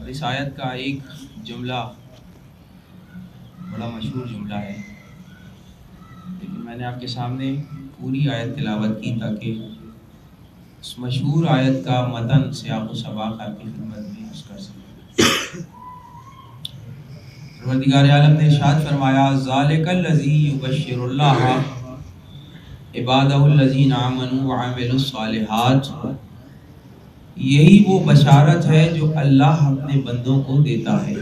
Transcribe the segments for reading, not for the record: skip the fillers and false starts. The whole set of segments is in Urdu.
اور اس آیت کا ایک جملہ بڑا مشہور جملہ ہے، لیکن میں نے آپ کے سامنے پوری آیت تلاوت کی تاکہ اس مشہور آیت کا متن سیاق و سباق آپ کی خدمت میں عرض کر سکوں۔ پروردگار عالم نے ارشاد فرمایا ذالک الذی یبشر اللہ عبادہ الذین آمنوا وعملوا الصالحات، یہی وہ بشارت ہے جو اللہ اپنے بندوں کو دیتا ہے۔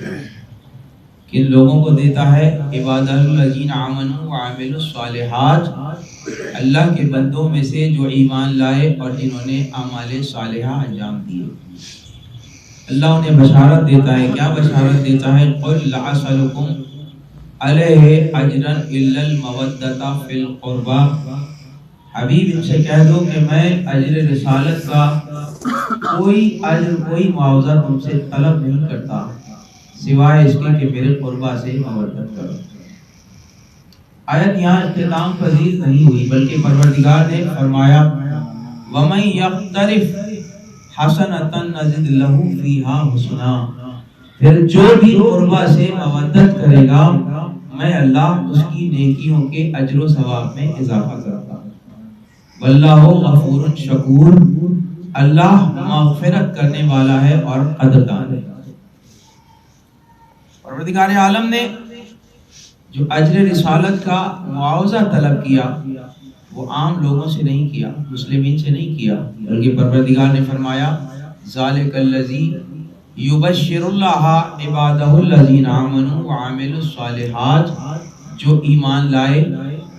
کن لوگوں کو دیتا ہے؟ عبادہ الذین آمنوا وعملوا الصالحات، اللہ کے بندوں میں سے جو ایمان لائے اور جنہوں نے اعمال صالحہ انجام دیے۔ اللہ انہیں بشارت دیتا ہے۔ کیا بشارت دیتا ہے؟ قل لا اسألکم علیہ اجرا الا المودۃ فی القربى، حبیب ان سے کہہ دو کہ میں اجر رسالت کا کوئی اجر کوئی معاوضہ تم سے طلب نہیں کرتا سوائے اس کے کہ میرے قربا سے مودت کرو۔ آیت یہاں اختتام پذیر نہیں ہوئی، بلکہ پروردگار نے فرمایا وَمَن يَقْتَرِفْ حَسَنَةً نَزِدْ لَهُ فِيهَا حُسْنًا، پھر جو بھی قربا سے مودت کرے گا میں اللہ اس کی نیکیوں کے اجر و ثواب میں اضافہ کرتا ہوں۔ واللہ غفور شکور، اللہ مغفرت کرنے والا ہے اور قدردان ہے۔ پروردگار عالم نے جو اجر رسالت کا معاوضہ طلب کیا وہ عام لوگوں سے نہیں کیا، مسلمین سے نہیں کیا، بلکہ پروردگار نے فرمایا ذالک الذی یبشر اللہ عبادہ الذین آمنوا وعملوا الصالحات، جو ایمان لائے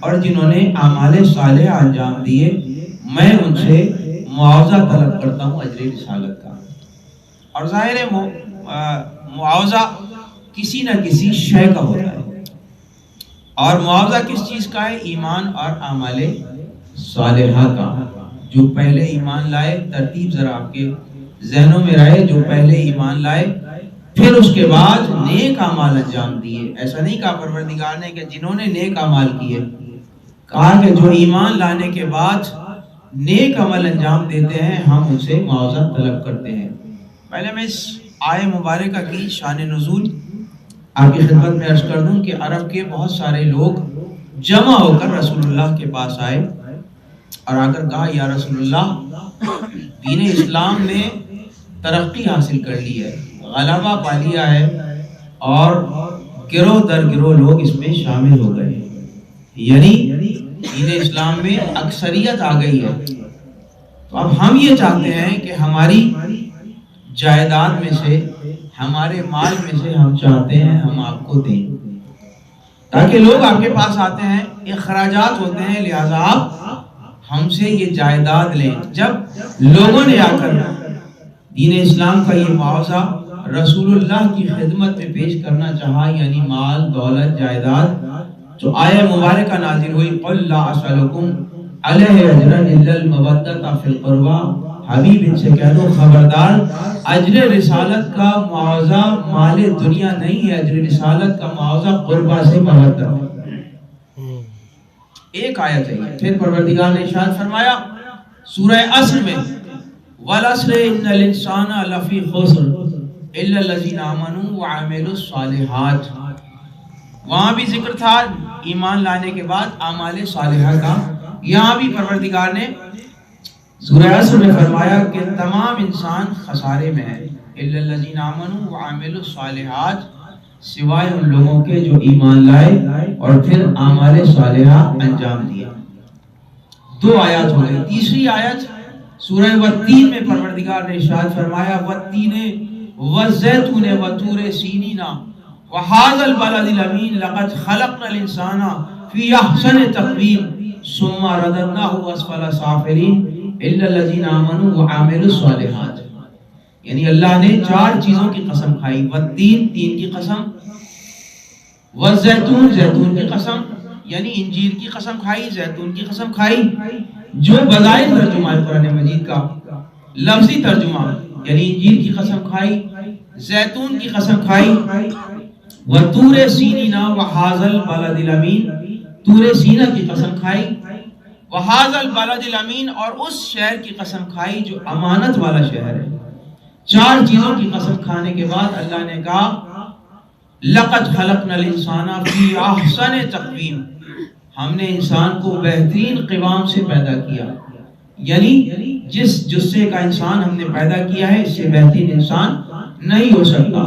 اور جنہوں نے اعمال صالحہ انجام دیے میں ان سے معاوضہ طلب کرتا ہوں اجر رسالت کا۔ اور ظاہر ہے معاوضہ کسی نہ کسی شے کا ہوتا ہے، اور معاوضہ کس چیز کا ہے؟ ایمان اور اعمال صالحہ کا۔ جو پہلے ایمان لائے، ترتیب ذرا آپ کے ذہنوں میں رہے، جو پہلے ایمان لائے پھر اس کے بعد نیک اعمال انجام دیے۔ ایسا نہیں کہا پروردگار نے کہ جنہوں نے نیک اعمال کیے، کہا کہ جو ایمان لانے کے بعد نیک عمل انجام دیتے ہیں ہم ان سے معاوضہ طلب کرتے ہیں۔ پہلے میں اس آیہ مبارکہ کی شان نزول آپ کی خدمت میں عرض کر دوں کہ عرب کے بہت سارے لوگ جمع ہو کر رسول اللہ کے پاس آئے اور آ کر کہا یا رسول اللہ، دین اسلام نے ترقی حاصل کر لی ہے، غلبہ پا لیا ہے اور گروہ در گروہ لوگ اس میں شامل ہو گئے ہیں، یعنی دین اسلام میں اکثریت آ گئی ہے۔ تو اب ہم یہ چاہتے ہیں کہ ہماری جائیداد میں سے، ہمارے مال میں سے ہم چاہتے ہیں ہم آپ کو دیں، تاکہ لوگ آپ کے پاس آتے ہیں، اخراجات ہوتے ہیں، لہٰذا آپ ہم سے یہ جائیداد لیں۔ جب لوگوں نے آ کر دین اسلام کا یہ معاوضہ رسول اللہ کی خدمت میں پیش کرنا چاہا، یعنی مال، دولت، جائیداد، تو آیہ مبارکہ نازل ہوئی قل لا اسألکم علیہ اجرا الا المودۃ فی القربى، حبیب ان سے کہہ دو خبردار اجر رسالت کا معاوضہ مال دنیا نہیں ہے، اجر رسالت کا معاوضہ قربہ سے مودت ہے۔ ایک آیت ہے۔ پھر پروردگار نے ارشاد فرمایا سورہ عصر میں والعصر ان الانسان لفی خسر الا الذین آمنوا وعملوا الصالحات، وہاں بھی ذکر تھا ایمان لانے کے بعد اعمال صالحہ کا، یہاں بھی پروردگار نے سورہ عصر میں فرمایا کہ تمام انسان خسارے میں ہے، الا الذین آمنوا وعملوا الصالحات، سوائے ان لوگوں کے جو ایمان لائے اور پھر اعمال صالحہ انجام دیا۔ دو آیات ہو گئی۔ تیسری آیت سورہ والتین میں پروردگار نے ارشاد فرمایا والتین والزیتون وطور سینین وهذا البلد الامین لقد خلقنا الانسان فی احسن تقویم ثم رددناه اسفل سافلین الا الذین آمنوا وعملوا الصالحات، یعنی اللہ نے چار چیزوں کی قسم کھائی، والتین تین کی قسم، والزیتون زیتون کی قسم، یعنی انجیر کی قسم کھائی، زیتون کی قسم کھائی، جو بظاہر ترجمہ ہے قرآن مجید کا، لفظی ترجمہ، یعنی انجیر کی قسم کھائی، زیتون کی قسم کھائی، وطور سینین وهذا البلد الامین، طور سینہ کی قسم کھائی، وهذا البلد الامین، اور اس شہر کی قسم کھائی جو امانت والا شہر ہے، 4 چیزوں کی قسم کھانے کے بعد اللہ نے کہا لقد خلقنا الانسان فی احسن تقویم، ہم نے انسان کو بہترین قوام سے پیدا کیا، یعنی جس جسے کا انسان ہم نے پیدا کیا ہے اس سے بہترین انسان نہیں ہو سکتا۔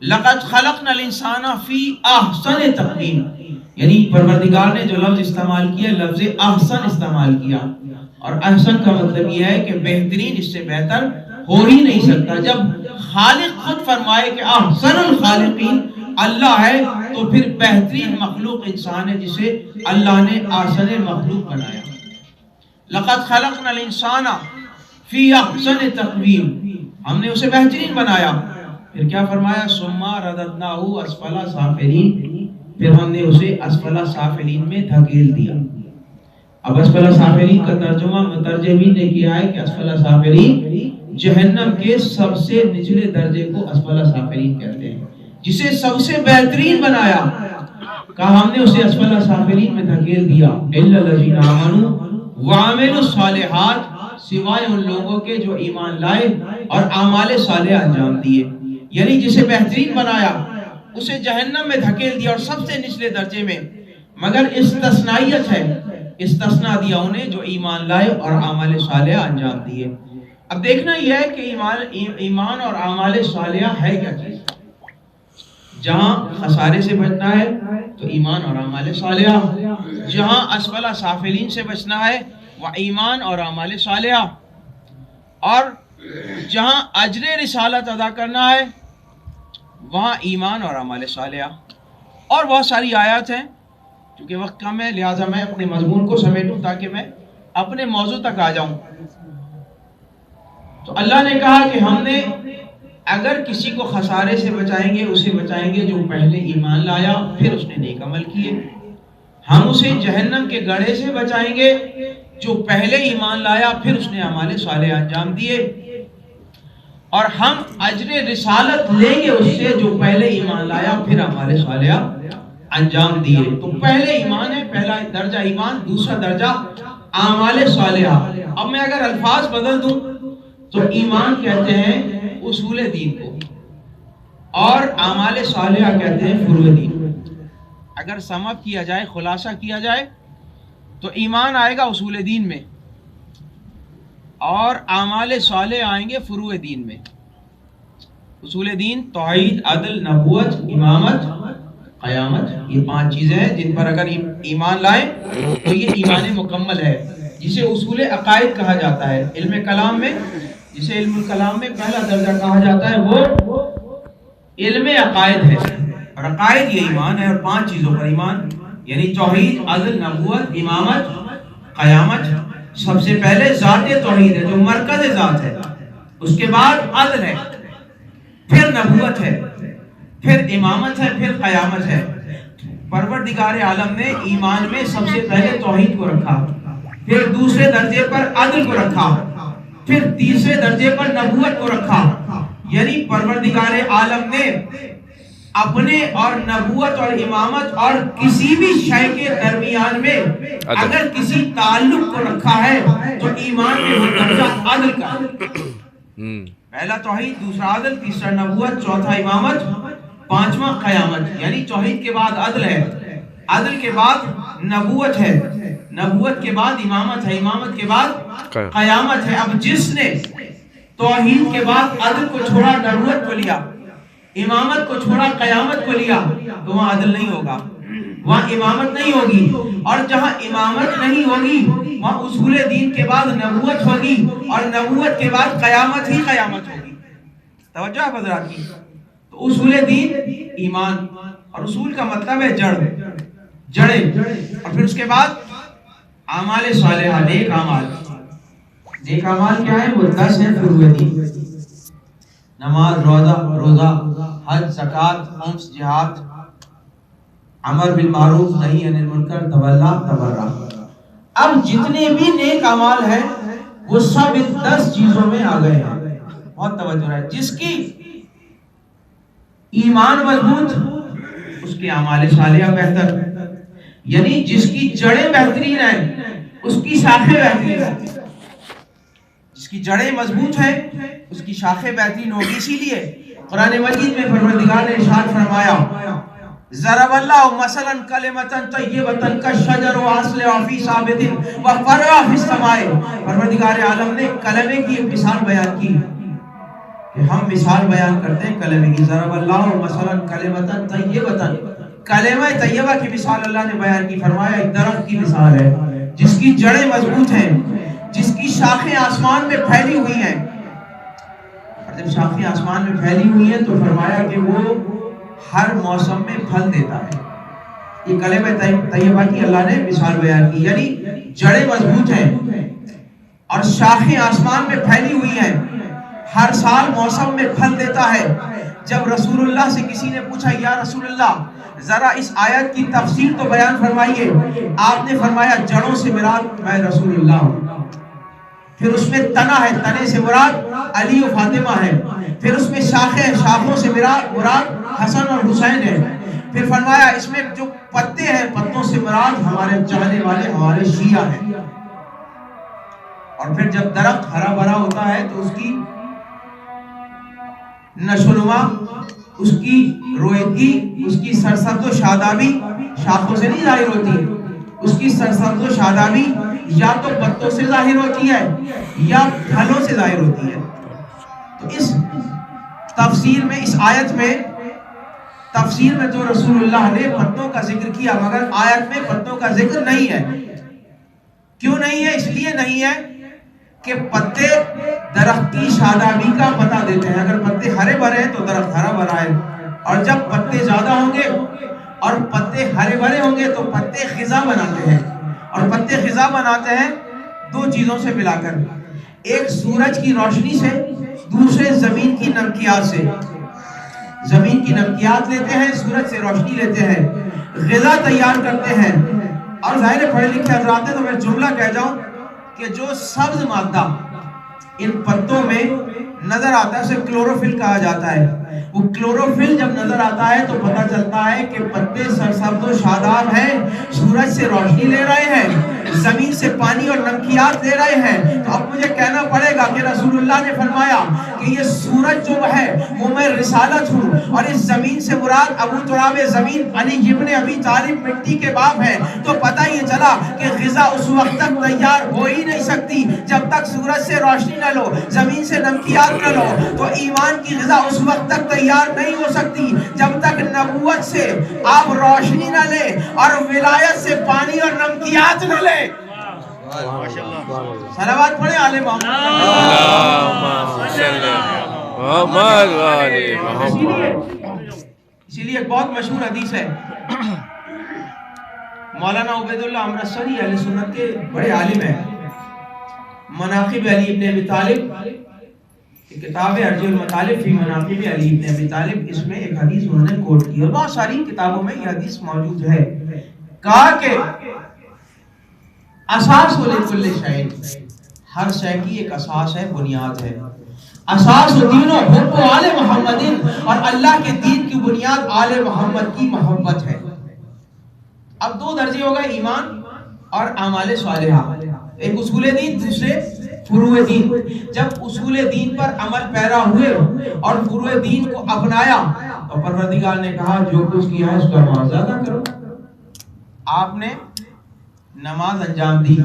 لقد خلقنا الانسان فی احسن تقویم، یعنی پروردگار نے جو لفظ استعمال کیا لفظ احسن استعمال کیا، اور احسن کا مطلب یہ ہے کہ بہترین اس سے بہتر ہو ہی نہیں سکتا۔ جب خالق خود فرمائے کہ احسن الخالقین اللہ ہے تو پھر بہترین مخلوق انسان ہے جسے اللہ نے احسن مخلوق بنایا۔ لقد خلقنا الانسان فی احسن تقویم، ہم نے اسے بہترین بنایا۔ پھر کیا فرمایا؟ ثم رددناہ اسفل سافلین، پھر ہم نے اسے اسفل سافلین میں دھکیل دیا۔ اب اسفل سافلین کا ترجمہ مترجمین نے کیا ہے کہ اسفل سافلین جہنم کے سب سے نچلے درجے کو اسفل سافلین کہتے ہیں، جسے سب سے بہترین بنایا، کہا ہم نے اسے اسفل سافلین میں دھکیل دیا۔ الا الذین آمنوا وعملوا الصالحات، سوائے ان لوگوں کے جو ایمان لائے اور اعمال صالح انجام دیے، یعنی جسے بہترین بنایا اسے جہنم میں دھکیل دیا اور سب سے نچلے درجے میں، مگر استثنائیت ہے، استثناء دیا انہیں جو ایمان لائے اور اعمال صالحہ انجام دیے۔ اب دیکھنا یہ ہے کہ ایمان اور اعمال صالحہ ہے کیا چیز؟ جہاں خسارے سے بچنا ہے تو ایمان اور اعمال صالحہ، جہاں اسفل سافلین سے بچنا ہے وہ ایمان اور اعمال صالحہ، اور جہاں اجر رسالت ادا کرنا ہے وہاں ایمان اور اعمال صالحہ۔ اور بہت ساری آیات ہیں، کیونکہ وقت کم ہے لہٰذا میں اپنے مضمون کو سمیٹوں تاکہ میں اپنے موضوع تک آ جاؤں۔ تو اللہ نے کہا کہ ہم نے اگر کسی کو خسارے سے بچائیں گے، اسے بچائیں گے جو پہلے ایمان لایا پھر اس نے نیک عمل کیے۔ ہم اسے جہنم کے گڑھے سے بچائیں گے جو پہلے ایمان لایا پھر اس نے اعمال صالح انجام دیے، اور ہم اجر رسالت لیں گے اس سے جو پہلے ایمان لایا پھر اعمال صالح انجام دیے۔ تو پہلے ایمان ہے، پہلا درجہ ایمان، دوسرا درجہ اعمال صالحہ۔ اب میں اگر الفاظ بدل دوں تو ایمان کہتے ہیں اصول دین کو اور اعمال صالحہ کہتے ہیں فروع دین۔ اگر سم اپ کیا جائے، خلاصہ کیا جائے تو ایمان آئے گا اصول دین میں اور اعمال صالح آئیں گے فروع دین میں۔ اصول دین توحید، عدل، نبوت، امامت، قیامت، یہ 5 چیزیں ہیں جن پر اگر ایمان لائیں تو یہ ایمان مکمل ہے، جسے اصول عقائد کہا جاتا ہے۔ علم کلام میں جسے علم الکلام میں پہلا درجہ کہا جاتا ہے وہ علم عقائد ہے، اور عقائد یہ ایمان ہے، اور 5 چیزوں پر ایمان، یعنی توحید، عدل، نبوت، امامت، قیامت۔ سب سے پہلے ذات توحید ہے جو مرکز ذات ہے، اس کے بعد عدل ہے، پھر نبوت ہے، پھر امامت ہے، پھر قیامت ہے۔ پروردگار عالم نے ایمان میں سب سے پہلے توحید کو رکھا، پھر دوسرے درجے پر عدل کو رکھا، پھر تیسرے درجے پر نبوت کو رکھا۔ یعنی پروردگار عالم نے اپنے اور نبوت اور امامت اور کسی بھی شے کے درمیان میں اگر کسی تعلق کو رکھا ہے تو ایمان میں وہ درجہ عدل کا ہے۔ پہلا توحید، دوسرا عدل، تیسرا نبوت، چوتھا امامت، پانچواں قیامت۔ یعنی توحید کے بعد عدل ہے، عدل کے بعد نبوت ہے، نبوت کے بعد امامت ہے، امامت کے بعد قیامت ہے۔ اب جس نے توحید کے بعد عدل کو چھوڑا، نبوت کو لیا، امامت کو چھوڑا، قیامت کو لیا، تو وہاں عدل نہیں ہوگا، وہاں امامت نہیں ہوگی، اور جہاں امامت نہیں ہوگی وہاں اصول دین کے بعد نبوت ہوگی، اور نبوت کے بعد قیامت ہی قیامت ہوگی۔ توجہ ہے حضرات کی؟ تو اصول دین ایمان، اور اصول کا مطلب ہے جڑیں، اور پھر اس کے بعد اعمال صالحہ، نیک اعمال۔ نیک اعمال کیا ہے؟ وہ 10 ہیں فروع دین: نماز، روزہ، حج، زکوٰۃ، خمس، جہاد، امر بالمعروف، نہی عن المنکر، تولا، تبرع۔ اب جتنے بھی نیک اعمال ہیں وہ سب ان 10 چیزوں میں آ گئے ہیں۔ بہت توجہ ہے، جس کی ایمان مضبوط اس کے اعمال صالحہ بہتر، یعنی جس کی جڑیں بہترین ہیں اس کی شاخیں بہترین ہیں۔ جس کی جڑیں مضبوط ہیں اس کی شاخیں بہترین ہوگی. اسی لیے قرآن مجید میں پروردگار نے ارشاد فرمایا ضرب اللہ مثلا کلمۃ طیبۃ کالشجر واصلها فی ثابت وفرعها فی السماء. پروردگار عالم نے کلمے کی ایک مثال بیان کی کہ ہم مثال بیان کرتے ہیں کلمے کی. ضرب اللہ مثلا کلمۃ طیبۃ، کلمہ طیبہ کی مثال اللہ نے بیان کی. فرمایا ایک درخت کی مثال ہے جس کی جڑیں مضبوط ہیں، جس کی شاخیں آسمان میں پھیلی ہوئی ہیں. اور جب شاخیں آسمان میں پھیلی ہوئی ہیں تو فرمایا کہ وہ ہر موسم میں پھل دیتا ہے. یہ کلمہ طیبہ کی اللہ نے مثال بیان کی، یعنی جڑیں مضبوط ہیں اور شاخیں آسمان میں پھیلی ہوئی ہیں، ہر سال موسم میں پھل دیتا ہے. جب رسول اللہ سے کسی نے پوچھا یا رسول اللہ ذرا اس آیت کی تفسیر تو بیان فرمائیے، آپ نے فرمایا جڑوں سے مراد میں رسول اللہ ہوں. پھر اس میں تنا ہے، تنے سے مراد علی و فاطمہ ہے. پھر اس میں شاخیں، شاخوں سے مراد حسن اور حسین ہے. پھر فرمایا اس میں جو پتے ہیں، پتوں سے مراد ہمارے چاہنے والے ہمارے شیعہ ہیں. اور پھر جب درخت ہرا بھرا ہوتا ہے تو اس کی نشوونما، اس کی رویدگی، اس کی سرسبز و شادابی شاخوں سے نہیں ظاہر ہوتی. اس کی سرسبز و شادابی یا تو پتوں سے ظاہر ہوتی ہے یا پھلوں سے ظاہر ہوتی ہے. تو اس تفسیر میں، اس آیت میں تفسیر میں تو رسول اللہ نے پتوں کا ذکر کیا، مگر آیت میں پتوں کا ذکر نہیں ہے. کیوں نہیں ہے؟ اس لیے نہیں ہے کہ پتے درخت کی شادابی کا پتہ دیتے ہیں. اگر پتے ہرے بھرے ہیں تو درخت ہرا بھرا ہے، اور جب پتے زیادہ ہوں گے اور پتے ہرے بھرے ہوں گے تو پتے خزاں بناتے ہیں. اور پتے خزاں بناتے ہیں دو چیزوں سے ملا کر، ایک سورج کی روشنی سے، دوسرے زمین کی نمکیات سے. زمین کی نمکیات لیتے ہیں، سورج سے روشنی لیتے ہیں، غذا تیار کرتے ہیں. اور ظاہر پڑھے لکھے حضرات ہیں تو میں جملہ کہہ جاؤں کہ جو سبز مادہ ان پتوں میں نظر آتا ہے اسے کلوروفل کہا جاتا ہے. وہ کلوروفل جب نظر آتا ہے تو پتہ چلتا ہے کہ پتے سرسبز و شاداب ہیں، سورج سے روشنی لے رہے ہیں، زمین سے پانی اور نمکیات لے رہے ہیں. تو اب مجھے کہنا پڑے گا کہ رسول اللہ نے فرمایا کہ یہ سورج جو ہے وہ میں رسالت ہوں، اور اس زمین سے مراد ابو تراب زمین علی ابن ابی طالب مٹی کے باپ ہے. تو پتہ یہ چلا کہ غذا اس وقت تک تیار ہو ہی نہیں سکتی جب تک سورج سے روشنی نہ لو، زمین سے نمکیات نہ لو. تو ایمان کی غذا اس وقت تک تیار نہیں ہو سکتی جب تک نبوت سے آپ روشنی نہ لے اور ولایت سے پانی اور نمکیات نہ لے. صلوات پڑھیں آل محمد. اسی لیے ایک بہت مشہور حدیث ہے، مولانا عبید اللہ امرتسری اہل سنت کے بڑے عالم ہیں، مناقب علی ابن ابی طالب کتاب ہے ارجی المطالب فی مناقب علی ابن ابی طالب. اس میں ایک حدیث انہوں نے کوٹ کی اور بہت ساری کتابوں میں یہ حدیث موجود ہے. کہا کہ اساس لکل شیء، ہر شے کی ایک اساس ہے، بنیاد ہے. اساس دین و حب آل محمد، اور اللہ کے دین کی بنیاد آل محمد کی محبت ہے. اب دو درجے ہو گئے، ایمان اور اعمال صالحہ. ایک اصول دین، دوسرے فروع دین. جب اصول دین پر عمل پیرا ہوئے اور فروع دین کو اپنایا تو پروردگار نے کہا جو کچھ کیا ہے اس کا معاوضہ ادا کرو. آپ نے نماز انجام دی.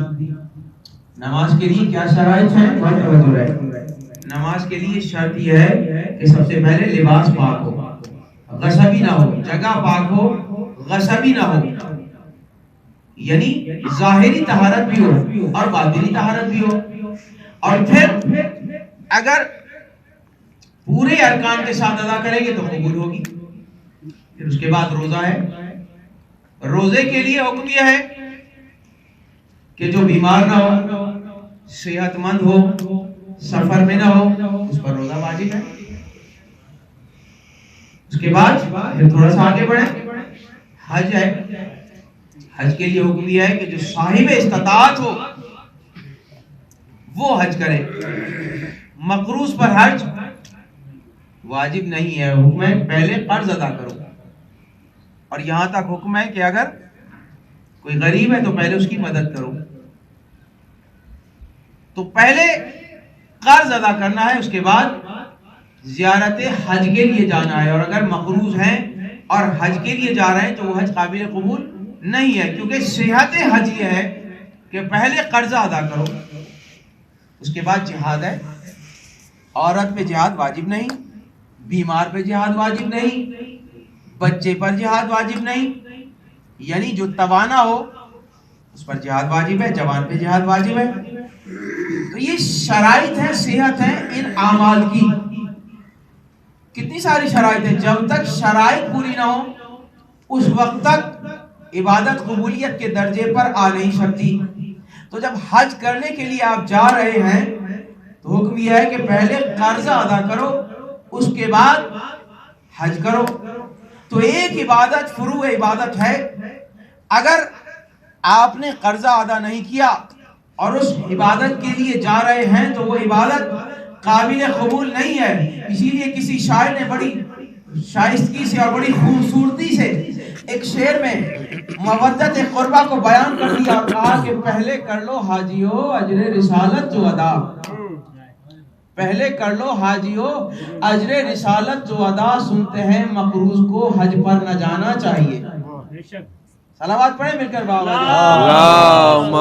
نماز کے لیے کیا شرائط ہیں؟ بہت توجہ رہے. نماز کے لیے شرط یہ ہے کہ سب سے پہلے لباس پاک ہو، غصبی نہ ہو، جگہ پاک ہو، غصبی نہ ہو، یعنی ظاہری طہارت بھی ہو اور باطنی طہارت بھی ہو. اور پھر اگر پورے ارکان کے ساتھ ادا کریں گے تو قبول ہوگی. پھر اس کے بعد روزہ ہے. روزے کے لیے حکم یہ ہے کہ جو بیمار نہ ہو، صحت مند ہو، سفر میں نہ ہو، اس پر روزہ واجب ہے. اس کے بعد پھر تھوڑا سا آگے بڑھیں، حج ہے. حج کے لیے حکم یہ ہے کہ جو صاحب استطاعت ہو وہ حج کرے. مقروض پر حج واجب نہیں ہے، حکم ہے پہلے قرض ادا کرو. اور یہاں تک حکم ہے کہ اگر کوئی غریب ہے تو پہلے اس کی مدد کرو. تو پہلے قرض ادا کرنا ہے، اس کے بعد زیارت حج کے لیے جانا ہے، اور اگر مقروض ہیں اور حج کے لیے جا رہے ہیں تو وہ حج قابل قبول نہیں ہے، کیونکہ صحت حج یہ ہے کہ پہلے قرضہ ادا کرو، اس کے بعد جہاد ہے۔ عورت پہ جہاد واجب نہیں، بیمار پہ جہاد واجب نہیں، بچے پر جہاد واجب نہیں، یعنی جو توانا ہو اس پر جہاد واجب ہے، جوان پہ جہاد واجب ہے۔ تو یہ شرائط ہے، صحت ہے ان اعمال کی۔ کتنی ساری شرائط ہیں، جب تک شرائط پوری نہ ہو اس وقت تک عبادت قبولیت کے درجے پر آ نہیں سکتی۔ تو جب حج کرنے کے لیے آپ جا رہے ہیں تو حکم یہ ہے کہ پہلے قرضہ ادا کرو، اس کے بعد حج کرو۔ تو ایک عبادت فروع عبادت ہے، اگر آپ نے قرضہ ادا نہیں کیا اور اس عبادت کے لیے جا رہے ہیں تو وہ عبادت قابل قبول نہیں ہے۔ اسی لیے کسی شاعر نے بڑی شائستگی سے اور بڑی خوبصورتی سے ایک شعر میں مودت قربہ کو بیان کر دیا اور کہا کہ پہلے کر لو حاجیو اجر رسالت جو ادا، پہلے کر لو حاجیو اجر رسالت جو ادا، سنتے ہیں مقروض کو حج پر نہ جانا چاہیے۔ صلوات پڑھیں مل کر بابا اللہم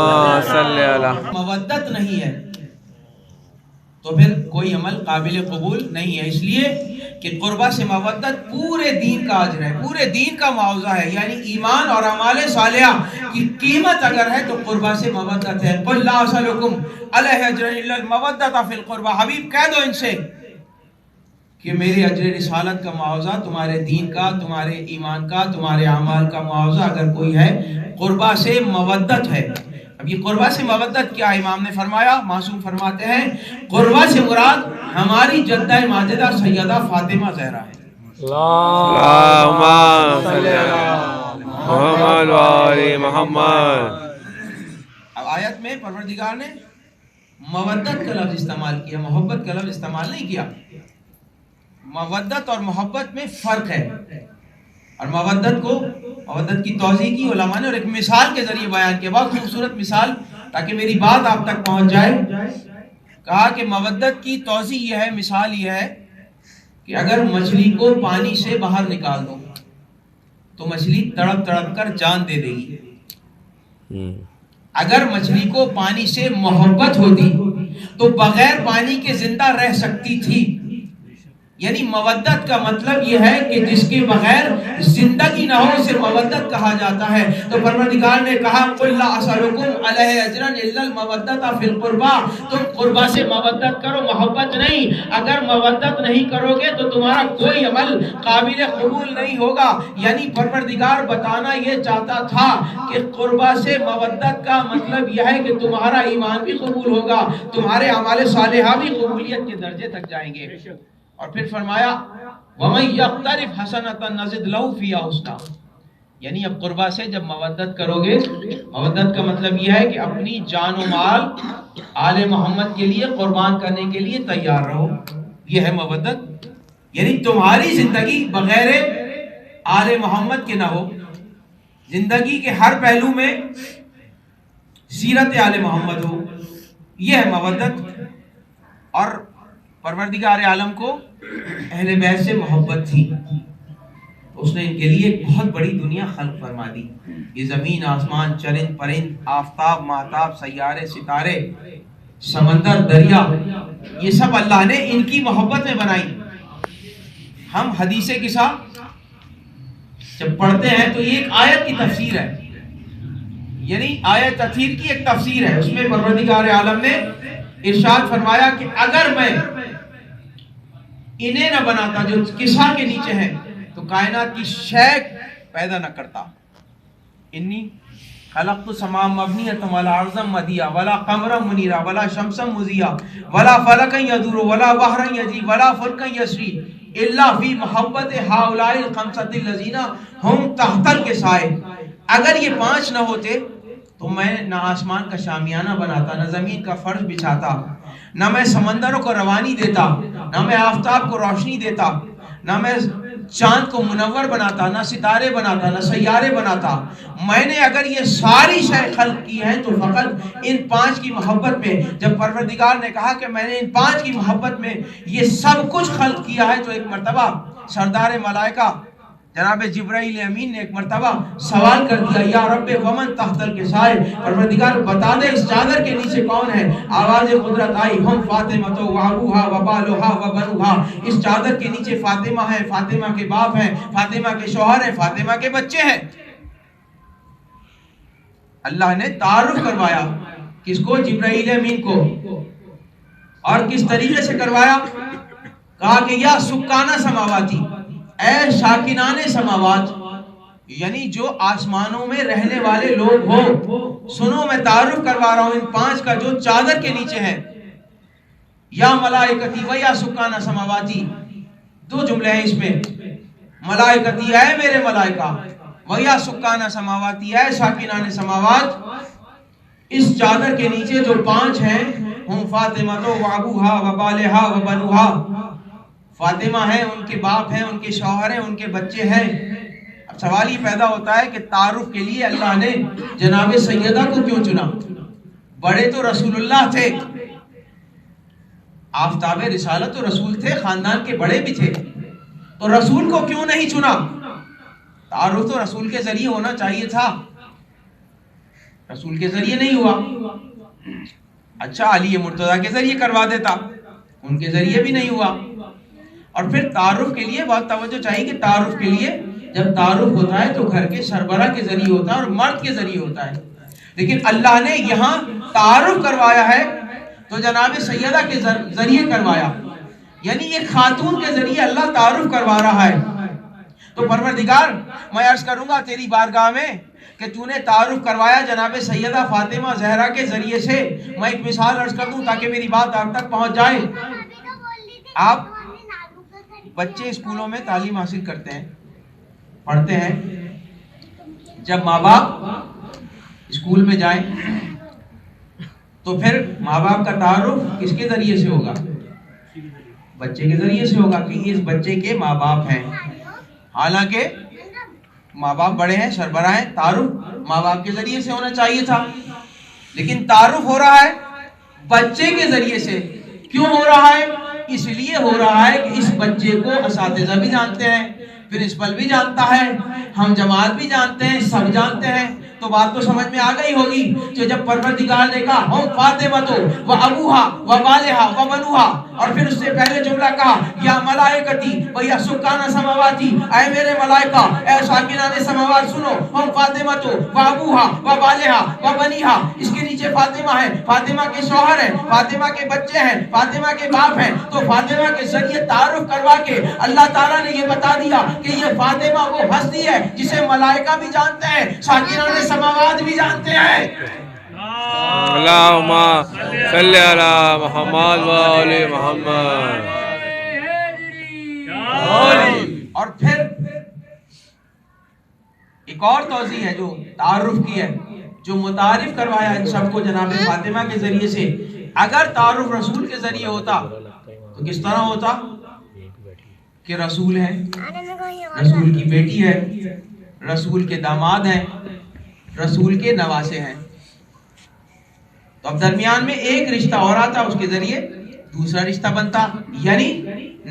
صلی اللہ۔ مودت نہیں ہے تو پھر کوئی عمل قابل قبول نہیں ہے، اس لیے کہ قربہ سے مودت پورے دین کا اجر ہے، پورے دین کا معاوضہ ہے، یعنی ایمان اور اعمال صالحہ کی قیمت اگر ہے تو قربہ سے مودت ہے۔ قل لا اسألکم علیہ اجر الا المودۃ فی القربہ، حبیب کہہ دو ان سے کہ میرے اجر رسالت کا معاوضہ تمہارے دین کا، تمہارے ایمان کا، تمہارے اعمال کا معاوضہ اگر کوئی ہے قربہ سے مودت ہے۔ اب یہ قربہ سے مودت کیا ہے؟ امام نے فرمایا، معصوم فرماتے ہیں قربہ سے مراد ہماری جدہ ماجدہ سیدہ فاطمہ زہرا ہے۔ اللہم صلی اللہ محمد و آل محمد۔ اب آیت میں پروردگار نے مودت کا لفظ استعمال کیا، محبت کا لفظ استعمال نہیں کیا۔ مودت اور محبت میں فرق ہے، اور مودت کی توضیح کی علماء نے اور ایک مثال کے ذریعے بیان کیا، بہت خوبصورت مثال تاکہ میری بات آپ تک پہنچ جائے۔ کہا کہ مودت کی توضیح یہ ہے، مثال یہ ہے کہ اگر مچھلی کو پانی سے باہر نکال دو تو مچھلی تڑپ تڑپ کر جان دے دے گی۔ اگر مچھلی کو پانی سے محبت ہوتی تو بغیر پانی کے زندہ رہ سکتی تھی، یعنی مودت کا مطلب یہ ہے کہ جس کے بغیر زندگی نہ ہو اسے مودت کہا جاتا ہے۔ تو پروردگار نے کہا قل لا اسألکم علیہ اجرا الا المودۃ فی القربہ، تم قربہ سے مودت کرو، محبت نہیں۔ اگر مودت نہیں کرو گے تو تمہارا کوئی عمل قابل قبول نہیں ہوگا۔ یعنی پروردگار بتانا یہ چاہتا تھا کہ قربہ سے مودت کا مطلب یہ ہے کہ تمہارا ایمان بھی قبول ہوگا، تمہارے اعمال صالحہ بھی قبولیت کے درجے تک جائیں گے۔ اور پھر فرمایا وَمَن يَقْتَرِفْ حَسَنَةً نَزِدْ لَهُ فِيهَا حُسْنًا، یعنی اب قربہ سے جب مودت کرو گے، مودت کا مطلب یہ ہے کہ اپنی جان و مال آل محمد کے لیے قربان کرنے کے لیے تیار رہو، یہ ہے مودت۔ یعنی تمہاری زندگی بغیر آل محمد کے نہ ہو، زندگی کے ہر پہلو میں سیرت آل محمد ہو، یہ ہے مودت۔ اور پروردگار عالم کو اہل بیت سے محبت تھی، اس نے ان کے لیے ایک بہت بڑی دنیا خلق فرما دی۔ یہ زمین آسمان، چرند پرند، آفتاب ماہتاب، سیارے ستارے، سمندر دریا، یہ سب اللہ نے ان کی محبت میں بنائی۔ ہم حدیث قصہ جب پڑھتے ہیں تو یہ ایک آیت کی تفسیر ہے، یعنی آیت تطہیر کی ایک تفسیر ہے۔ اس میں پروردگار عالم نے ارشاد فرمایا کہ اگر میں انہیں نہ بناتا جو قصہ کے نیچے ہیں تو کائنات کی شے پیدا نہ کرتا۔ انی خلقت السماء مبنیۃ ولا ارضا مدیا ولا قمرا منیرا ولا شمسا مضیا ولا فلکا یدور ولا بحرا یجری ولا فلکا یسری الا فی محبت ہؤلاء الخمسۃ الذین هم تحت الکسائے۔ اگر یہ پانچ نہ ہوتے تو میں نہ آسمان کا شامیانہ بناتا، نہ زمین کا فرش بچھاتا، نہ میں سمندروں کو روانی دیتا، نہ میں آفتاب کو روشنی دیتا، نہ میں چاند کو منور بناتا، نہ ستارے بناتا، نہ سیارے بناتا. میں نے اگر یہ ساری شے خلق کی ہیں تو فقط ان 5 کی محبت میں. جب پروردگار نے کہا کہ میں نے ان 5 کی محبت میں یہ سب کچھ خلق کیا ہے، تو ایک مرتبہ سردار ملائکہ جناب جبرائیل امین نے ایک مرتبہ سوال کر دیا، یا رب ومن تحت القصائے، پروردگار بتا دے اس چادر کے نیچے کون ہے. آواز قدرت آئی، ہم فاطمہ تو وابوہا وبالوہا وبنوہا. اس چادر کے نیچے فاطمہ ہے، فاطمہ کے باپ ہیں، فاطمہ کے شوہر ہیں، فاطمہ کے بچے ہیں. اللہ نے تعارف کروایا کس کو؟ جبرائیل امین کو. اور کس طریقے سے کروایا؟ کہا کہ یا سکانہ سماواتی، اے ساکنان سماوات، یعنی جو آسمانوں میں رہنے والے لوگ ہو، سنو میں تعارف کروا رہا ہوں ان 5 کا جو چادر کے نیچے ہے. یا ملائکتی و یا سکانہ سماواتی، 2 جملے ہیں اس میں. ملائکتی اے میرے ملائکہ، و یا سکانہ سماواتی اے ساکنان سماوات. اس چادر کے نیچے جو 5 ہیں، ہم فاطمہ تو وابوہا وبالہا وبنوہا، فاطمہ ہیں، ان کے باپ ہیں، ان کے شوہر ہیں، ان کے بچے ہیں. اب سوال یہ پیدا ہوتا ہے کہ تعارف کے لیے اللہ نے جناب سیدہ کو کیوں چنا؟ بڑے تو رسول اللہ تھے، آفتاب رسالت تو رسول تھے، خاندان کے بڑے بھی تھے، تو رسول کو کیوں نہیں چنا؟ تعارف تو رسول کے ذریعے ہونا چاہیے تھا، رسول کے ذریعے نہیں ہوا. اچھا علی مرتضیٰ کے ذریعے کروا دیتا، ان کے ذریعے بھی نہیں ہوا. اور پھر تعارف کے لیے بہت توجہ چاہیے کہ تعارف کے لیے جب تعارف ہوتا ہے تو گھر کے سربراہ کے ذریعے ہوتا ہے اور مرد کے ذریعے ہوتا ہے. لیکن اللہ نے یہاں تعارف کروایا ہے تو جناب سیدہ کے ذریعے کروایا، یعنی ایک خاتون کے ذریعے اللہ تعارف کروا رہا ہے. تو پروردگار میں عرض کروں گا تیری بارگاہ میں کہ تو نے تعارف کروایا جناب سیدہ فاطمہ زہرا کے ذریعے سے. میں ایک مثال عرض کر دوں تاکہ میری بات آپ تک پہنچ جائے. آپ بچے اسکولوں میں تعلیم حاصل کرتے ہیں، پڑھتے ہیں. جب ماں باپ اسکول میں جائیں تو پھر ماں باپ کا تعارف کس کے ذریعے سے ہوگا؟ بچے کے ذریعے سے ہوگا کہ اس بچے کے ماں باپ ہیں. حالانکہ ماں باپ بڑے ہیں، سربراہ ہیں، تعارف ماں باپ کے ذریعے سے ہونا چاہیے تھا. لیکن تعارف ہو رہا ہے بچے کے ذریعے سے. کیوں ہو رہا ہے؟ اس لیے ہو رہا ہے کہ اس بچے کو اساتذہ بھی جانتے ہیں، پرنسپل بھی جانتا ہے، ہم جماعت بھی جانتے ہیں، سب جانتے ہیں. تو بات تو سمجھ میں آ گئی ہوگی کہ جب پروردگار نے کہا ہم فاطمہ تو و ابوہا و بالہا و بنوہا، اور پھر اس سے پہلے جملہ کہا یا ملائکتی و یا سکانہ سماواتی، اے میرے ملائکہ، اے ساکنان سماوات سنو، ہم فاطمہ تو و ابوہا و بالہا و بنیہا. اس کے نیچے فاطمہ ہے، فاطمہ کے شوہر ہیں، فاطمہ کے بچے ہیں، فاطمہ کے باپ ہیں. تو فاطمہ کے ذریعے تعارف کروا کے اللہ تعالیٰ نے یہ بتا دیا کہ یہ فاطمہ وہ ہستی ہے جسے ملائکہ بھی جانتے ہیں، ساکنان سماوات بھی جانتے ہیں. اللہم صلی علی محمد و آل محمد. اور پھر ایک اور توضیح ہے جو تعارف کی ہے، جو متعارف کروایا ان سب کو جناب فاطمہ کے ذریعے سے. اگر تعارف رسول کے ذریعے ہوتا تو کس طرح ہوتا کہ رسول ہے، رسول کی بیٹی ہے، رسول کے داماد ہیں، رسول کے نواسے ہیں. تو اب درمیان میں ایک رشتہ اور آتا، اس کے ذریعے دوسرا رشتہ بنتا، یعنی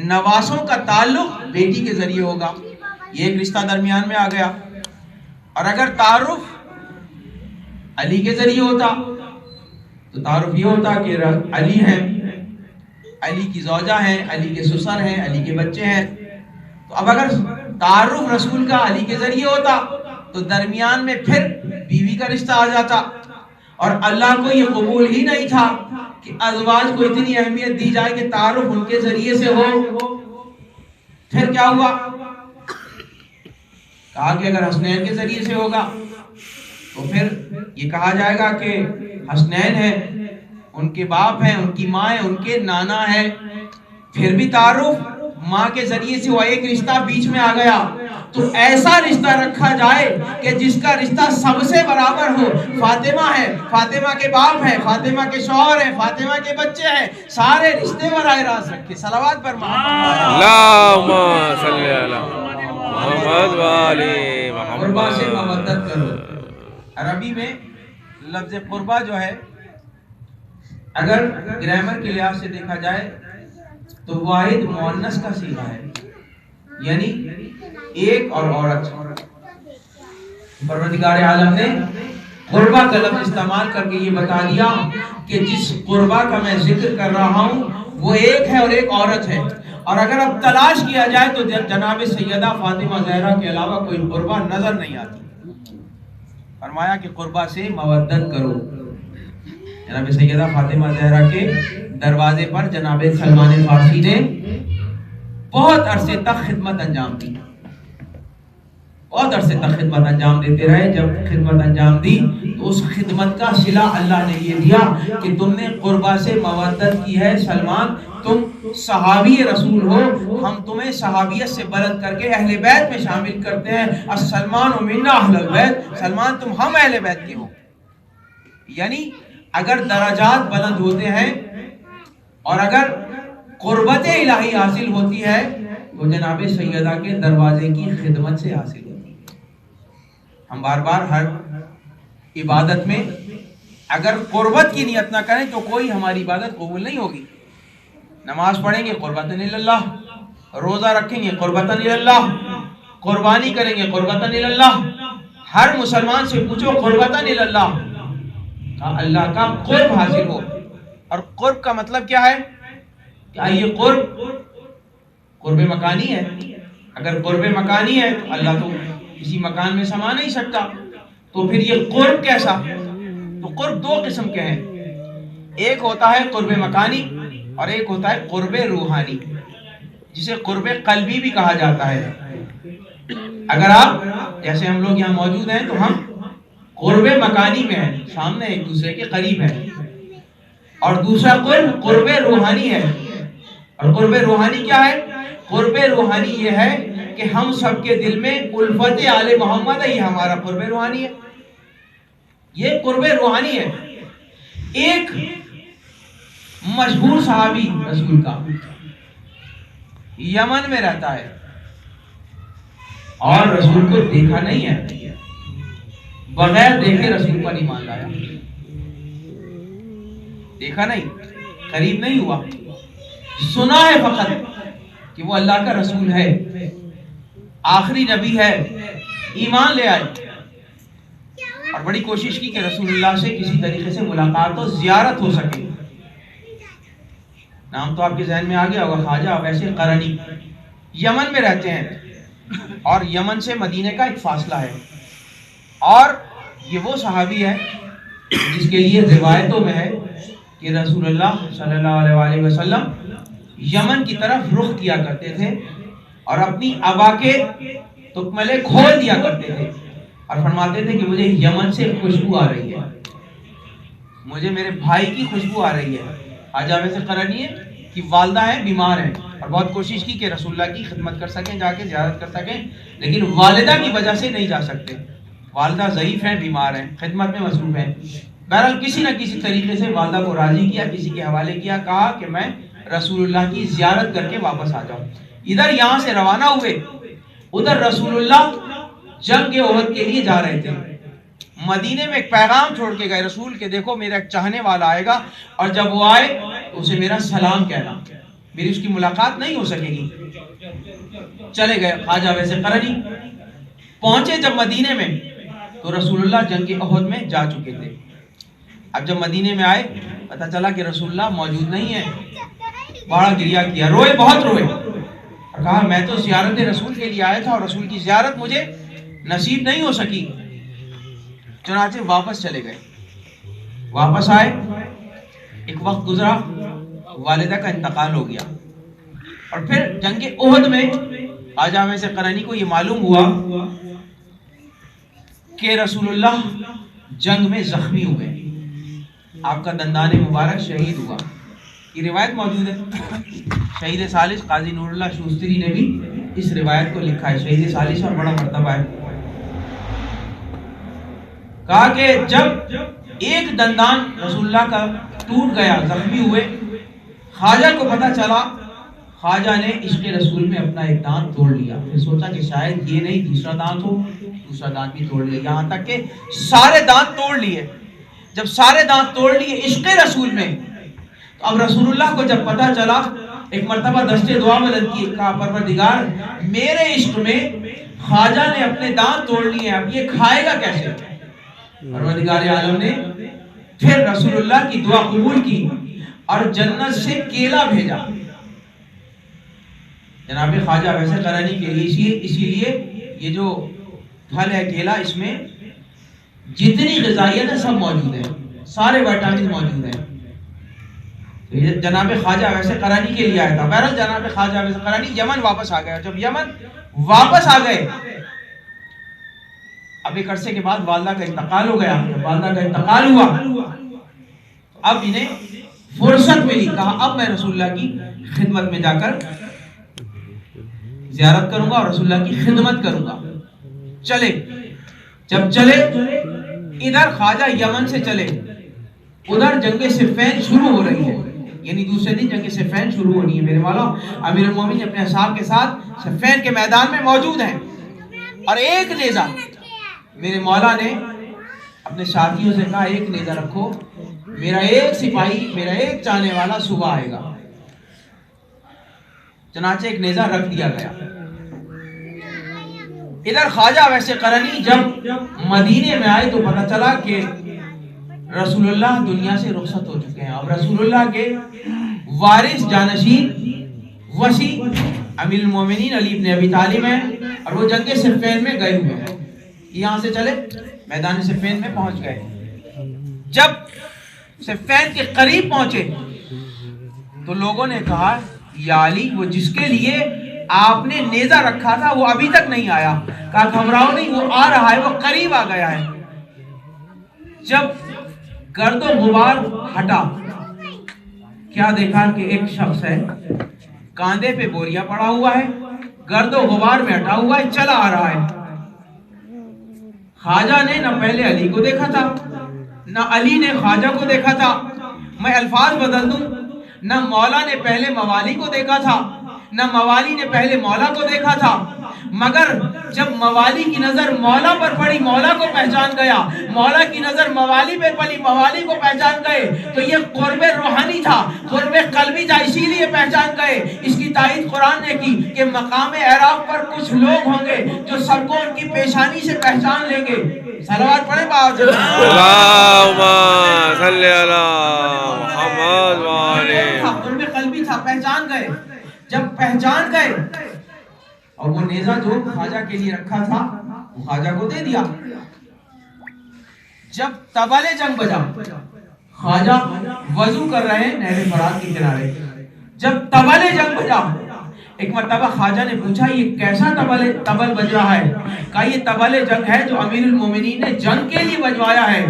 نواسوں کا تعلق بیٹی کے ذریعے ہوگا. یہ ایک رشتہ درمیان میں آ گیا. اور اگر تعارف علی کے ذریعے ہوتا تو تعارف یہ ہوتا کہ علی ہیں، علی کی زوجہ ہیں، علی کے سسر ہیں، علی کے بچے ہیں. تو اب اگر تعارف رسول کا علی کے ذریعے ہوتا تو درمیان میں پھر بیوی کا رشتہ آ جاتا. اور اللہ کو یہ قبول ہی نہیں تھا کہ ازواج کو اتنی اہمیت دی جائے کہ تعارف ان کے ذریعے سے ہو. پھر کیا ہوا؟ کہا کہ اگر حسنین کے ذریعے سے ہوگا تو پھر یہ کہا جائے گا کہ حسنین ہیں، ان کے باپ ہیں، ان کی ماں ہے، ان کے نانا ہے. پھر بھی تعارف ماں کے ذریعے سے ہوا، ایک رشتہ بیچ میں آ گیا. تو ایسا رشتہ رکھا جائے کہ جس کا رشتہ سب سے برابر ہو. فاطمہ ہے، فاطمہ کے باپ ہیں، فاطمہ کے شوہر ہیں، فاطمہ کے بچے ہیں، سارے رشتے براہ راست رکھے. صلوات پر اللہم صلی علی قربا سے مودت کرو. عربی میں لفظ قربا جو ہے اگر گرامر کے لحاظ سے دیکھا جائے تو واحد مؤنث کا صیغہ ہے، یعنی ایک اور عورت. پروردگار عالم نے قربا کا لفظ استعمال کر کے یہ بتا دیا کہ جس قربا کا میں ذکر کر رہا ہوں وہ ایک ہے اور ایک عورت ہے. اور اگر اب تلاش کیا جائے تو جناب سیدہ فاطمہ زہرا کے علاوہ کوئی قربا نظر نہیں آتی. فرمایا کہ قربا سے مودت کرو. جناب سیدہ فاطمہ زہرا کے دروازے پر جناب سلمان فارسی نے بہت عرصے تک خدمت انجام دی، بہت عرصے تک خدمت انجام دیتے رہے. جب خدمت انجام دی تو اس خدمت کا صلہ اللہ نے یہ دیا کہ تم نے قربا سے مودت کی ہے. سلمان تم صحابی رسول ہو، ہم تمہیں صحابیت سے بلند کر کے اہل بیت میں شامل کرتے ہیں. السلمان منا اہل البیت، سلمان تم ہم اہل بیت کے ہو. یعنی اگر درجات بلند ہوتے ہیں اور اگر قربت الہی حاصل ہوتی ہے تو جناب سیدہ کے دروازے کی خدمت سے حاصل ہوتی ہے. ہم بار بار ہر عبادت میں اگر قربت کی نیت نہ کریں تو کوئی ہماری عبادت قبول نہیں ہوگی. نماز پڑھیں گے قربتاً اللہ، روزہ رکھیں گے قربتاً اللہ، قربانی کریں گے قربتاً اللہ. ہر مسلمان سے پوچھو قربتاً اللہ، اللہ کا قرب حاصل ہو. اور قرب کا مطلب کیا ہے؟ کیا یہ قرب مکانی ہے؟ اگر قرب مکانی ہے تو اللہ تو کسی مکان میں سما نہیں سکتا، تو پھر یہ قرب کیسا؟ تو قرب دو قسم کے ہیں، ایک ہوتا ہے قرب مکانی اور ایک ہوتا ہے قرب روحانی، جسے قرب قلبی بھی کہا جاتا ہے. اگر آپ جیسے ہم لوگ یہاں موجود ہیں تو ہم قرب مکانی میں ہیں، سامنے ایک دوسرے کے قریب ہیں. اور دوسرا قرب قرب روحانی ہے. اور قرب روحانی کیا ہے؟ قرب روحانی یہ ہے کہ ہم سب کے دل میں الفت آل محمد ہے، یہ ہمارا قرب روحانی ہے. یہ قرب روحانی ہے. ایک مشہور صحابی رسول کا یمن میں رہتا ہے اور رسول کو دیکھا نہیں ہے، بغیر دیکھے رسول پر ایمان لایا. دیکھا نہیں، قریب نہیں ہوا، سنا ہے فقط کہ وہ اللہ کا رسول ہے، آخری نبی ہے. ایمان لے آئے اور بڑی کوشش کی کہ رسول اللہ سے کسی طریقے سے ملاقات و زیارت ہو سکے. نام تو آپ کے ذہن میں آ گیا ہوگا، خواجہ ویسے قرنی. یمن میں رہتے ہیں اور یمن سے مدینے کا ایک فاصلہ ہے. اور یہ وہ صحابی ہے جس کے لیے روایتوں میں ہے کہ رسول اللہ صلی اللہ علیہ وسلم یمن کی طرف رخ کیا کرتے تھے اور اپنی عبا کے تکملے کھول دیا کرتے تھے اور فرماتے تھے کہ مجھے یمن سے خوشبو آ رہی ہے، مجھے میرے بھائی کی خوشبو آ رہی ہے. خواجہ ویسے قرنی کی والدہ ہیں، بیمار ہیں، اور بہت کوشش کی کہ رسول اللہ کی خدمت کر سکیں، جا کے زیارت کر سکیں، لیکن والدہ کی وجہ سے نہیں جا سکتے. والدہ ضعیف ہیں، بیمار ہیں، خدمت میں مصروف ہیں. بہرحال کسی نہ کسی طریقے سے والدہ کو راضی کیا، کسی کے حوالے کیا، کہا کہ میں رسول اللہ کی زیارت کر کے واپس آ جاؤں. ادھر یہاں سے روانہ ہوئے، ادھر رسول اللہ جنگ احد کے لیے جا رہے تھے. مدینے میں ایک پیغام چھوڑ کے گئے رسول کے، دیکھو میرا ایک چاہنے والا آئے گا اور جب وہ آئے تو اسے میرا سلام کہنا، میری اس کی ملاقات نہیں ہو سکے گی. چلے گئے. خواجہ ویسے قرنی پہنچے جب مدینے میں تو رسول اللہ جنگ احد میں جا چکے تھے. اب جب مدینے میں آئے پتہ چلا کہ رسول اللہ موجود نہیں ہے. بڑا گریہ کیا، روئے، بہت روئے اور کہا میں تو زیارت رسول کے لیے آیا تھا اور رسول کی زیارت مجھے نصیب نہیں ہو سکی. چنانچہ واپس چلے گئے. واپس آئے، ایک وقت گزرا، والدہ کا انتقال ہو گیا. اور پھر جنگ احد میں خواجہ ویسے قرنی کو یہ معلوم ہوا کہ رسول اللہ جنگ میں زخمی ہوئے، آپ کا دندان مبارک شہید ہوا. یہ روایت موجود ہے. شہید ثالث قاضی نور اللہ شوستری نے بھی اس روایت کو لکھا ہے. شہید ثالث اور بڑا مرتبہ ہے. کہا کہ جب ایک دندان رسول اللہ کا ٹوٹ گیا، زخمی ہوئے، خواجہ کو پتہ چلا، خواجہ نے عشق رسول میں اپنا ایک دانت توڑ لیا. پھر سوچا کہ شاید یہ نہیں دوسرا دانت ہو، دوسرا دانت بھی توڑ لیا، یہاں تک کہ سارے دانت توڑ لیے۔ جب سارے دانت توڑ لیے عشق رسول میں، تو اب رسول اللہ کو جب پتہ چلا، ایک مرتبہ دستے دعا بلند کی، کہا پروردگار میرے عشق میں خواجہ نے اپنے دانت توڑ لیے، اب یہ کھائے گا کیسے؟ پروردگار عالم نے پھر رسول اللہ کی دعا قبول کی اور جنت سے کیلا بھیجا جناب خواجہ ویسے کرانی کے لیے۔ اسی لیے یہ جو پھل ہے کیلا، اس میں جتنی غذائیت ہے سب موجود ہے، سارے وائٹامن موجود ہیں۔ تو یہ جناب خواجہ ویسے کرانی کے لیے آیا تھا۔ بہرحال جناب خواجہ ویسے کرانی یمن واپس آ گئے۔ جب یمن واپس آ گئے، اب ایک عرصے کے بعد والدہ کا انتقال ہو گیا۔ والدہ کا انتقال ہوا، اب انہیں فرصت ملی، کہا اب میں رسول اللہ کی خدمت میں جا کر زیارت کروں گا اور رسول اللہ کی خدمت کروں گا۔ چلے، جب چلے ادھر خواجہ یمن سے چلے، ادھر جنگ صفین شروع ہو رہی ہے، یعنی دوسرے دن جنگ صفین شروع ہونی ہے۔ میرے مولا امیر المومنین اپنے اصحاب کے ساتھ صفین کے میدان میں موجود ہیں، اور ایک نیزہ میرے مولا نے اپنے ساتھیوں سے کہا ایک نیزہ رکھو، میرا ایک سپاہی، میرا ایک چاہنے والا صبح آئے گا۔ چنانچہ ایک نیزہ رکھ دیا گیا۔ ادھر خواجہ ویسے قرنی جب مدینے میں آئے تو پتہ چلا کہ رسول اللہ دنیا سے رخصت ہو چکے ہیں۔ اب رسول اللہ کے وارث جانشین وصی امیر المومنین علی بن ابی طالب ہیں، اور وہ جنگ صفین میں گئے ہوئے ہیں۔ یہاں سے چلے میدان صفین میں پہنچ گئے۔ جب صفین کے قریب پہنچے تو لوگوں نے کہا یا علی، وہ جس کے لیے آپ نے نیزہ رکھا تھا وہ ابھی تک نہیں آیا۔ کہا گھبراؤ نہیں، وہ آ رہا ہے، وہ قریب آ گیا ہے۔ جب گرد و غبار ہٹا، کیا دیکھا کہ ایک شخص ہے، کاندھے پہ بوریا پڑا ہوا ہے، گرد و غبار میں ہٹا ہوا ہے، چلا آ رہا ہے۔ خواجہ نے نہ پہلے علی کو دیکھا تھا، نہ علی نے خواجہ کو دیکھا تھا۔ میں الفاظ بدل دوں، نہ مولا نے پہلے موالی کو دیکھا تھا، نہ موالی نے پہلے مولا کو دیکھا تھا، مگر جب موالی کی نظر مولا پر پڑی مولا کو پہچان گیا، مولا کی نظر موالی پر پڑی موالی کو پہچان گئے۔ تو یہ قرب روحانی تھا، قرب قلبی تھا، اسی لیے پہچان گئے۔ اس کی تائید قرآن نے کی کہ مقام اعراف پر کچھ لوگ ہوں گے جو سب کو ان کی پیشانی سے پہچان لیں گے۔ صلوات پڑھیں باپ جب اللہم صلی علی محمد وآلہ۔ قرب قلبی تھا، پہچان گئے۔ جب پہچان گئے اور وہ نیزہ جو خواجہ کے لیے رکھا تھا وہ خواجہ کو دے دیا۔ جب طبل جنگ بجا، خواجہ وضو کر رہے ہیں نہر فرات کے کنارے، جب طبل جنگ بجا، ایک مرتبہ خواجہ نے پوچھا یہ کیسا طبل بج رہا ہے؟ کہا یہ طبل جنگ ہے جو امیر المومنین نے جنگ کے لیے بجوایا ہے۔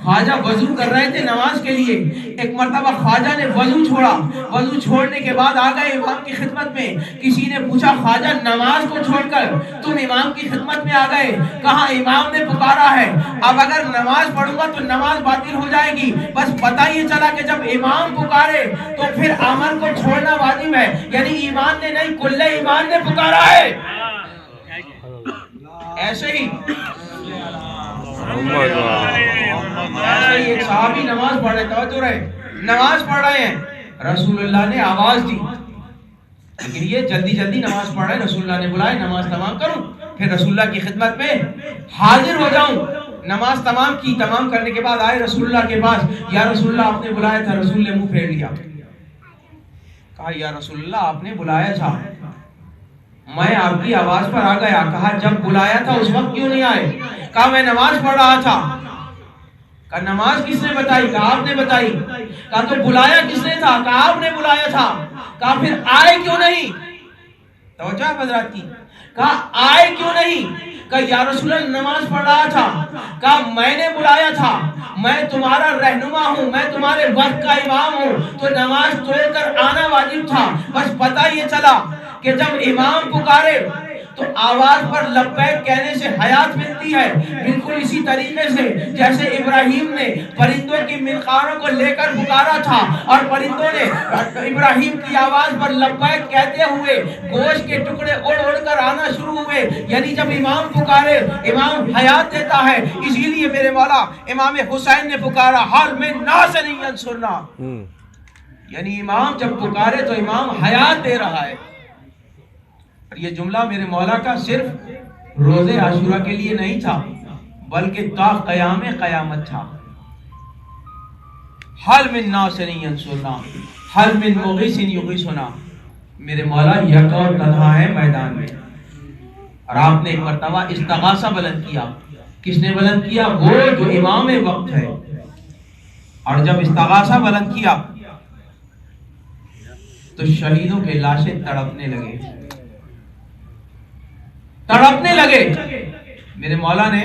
خواجہ وضو کر رہے تھے نماز کے لیے، ایک مرتبہ خواجہ نے وضو چھوڑا، وضو چھوڑنے کے بعد آ گئے امام کی خدمت میں۔ کسی نے پوچھا خواجہ نماز کو چھوڑ کر تم امام کی خدمت میں آ گئے؟ کہا امام نے پکارا ہے، اب اگر نماز پڑھوں گا تو نماز باطل ہو جائے گی۔ بس پتہ یہ چلا کہ جب امام پکارے تو پھر عمل کو چھوڑنا واجب ہے، یعنی ایمان نے نہیں کل ایمان نے پکارا ہے۔ ایسے ہی ایک صحابی نماز پڑھ رہے، توجہ رہے، نماز پڑھ رہے ہیں، رسول اللہ نے آواز دی، لیکن یہ جلدی جلدی نماز پڑھ رہے ہیں، رسول اللہ نے بلائے نماز تمام کروں پھر رسول اللہ کی خدمت میں حاضر ہو جاؤں۔ نماز تمام کی، تمام کرنے کے بعد آئے رسول اللہ کے پاس، یا رسول اللہ آپ نے بلایا تھا۔ رسول نے منہ پھیر لیا، کہا یا رسول اللہ آپ نے بلایا تھا، میں آپ کی آواز پر آ گیا۔ کہا جب بلایا تھا اس وقت کیوں نہیں آئے؟ کہا میں نماز پڑھ رہا تھا۔ کہا نماز کس نے بتائی؟ کہا آپ نے بتائی۔ کہا تو بلایا کس نے تھا؟ کہا آپ نے بلایا تھا۔ کہا پھر آئے کیوں نہیں؟ توجہ حضرات کی، کہا آئے کیوں نہیں؟ کہا یا رسول اللہ نماز پڑھ رہا تھا۔ کہا میں نے بلایا تھا، میں تمہارا رہنما ہوں، میں تمہارے وقت کا امام ہوں، تو نماز توڑ کر آنا واجب تھا۔ بس پتہ یہ چلا کہ جب امام پکارے تو آواز پر لبیک کہنے سے حیات ملتی ہے۔ بالکل اسی طریقے سے جیسے ابراہیم نے پرندوں کی منقاروں کو لے کر پکارا تھا اور پرندوں نے ابراہیم کی آواز پر لبیک کہتے ہوئے گوشت کے ٹکڑے اڑ اڑ کر آنا شروع ہوئے. یعنی جب امام پکارے امام حیات دیتا ہے. اسی لیے میرے مولا امام حسین نے پکارا حال میں ناصر ینصرنا. یعنی امام جب پکارے تو امام حیات دے رہا ہے. اور یہ جملہ میرے مولا کا صرف روز عاشورہ کے لیے نہیں تھا بلکہ تا قیام قیامت تھا. حل من ناصر ینصرنا حل من مغیث یغیثنا. میرے مولا یک اور تنہا ہے میدان میں. اور آپ نے ایک مرتبہ استغاثہ بلند کیا. کس نے بلند کیا؟ وہ جو امام وقت ہے. اور جب استغاثہ بلند کیا تو شہیدوں کے لاشیں تڑپنے لگے. میرے مولا نے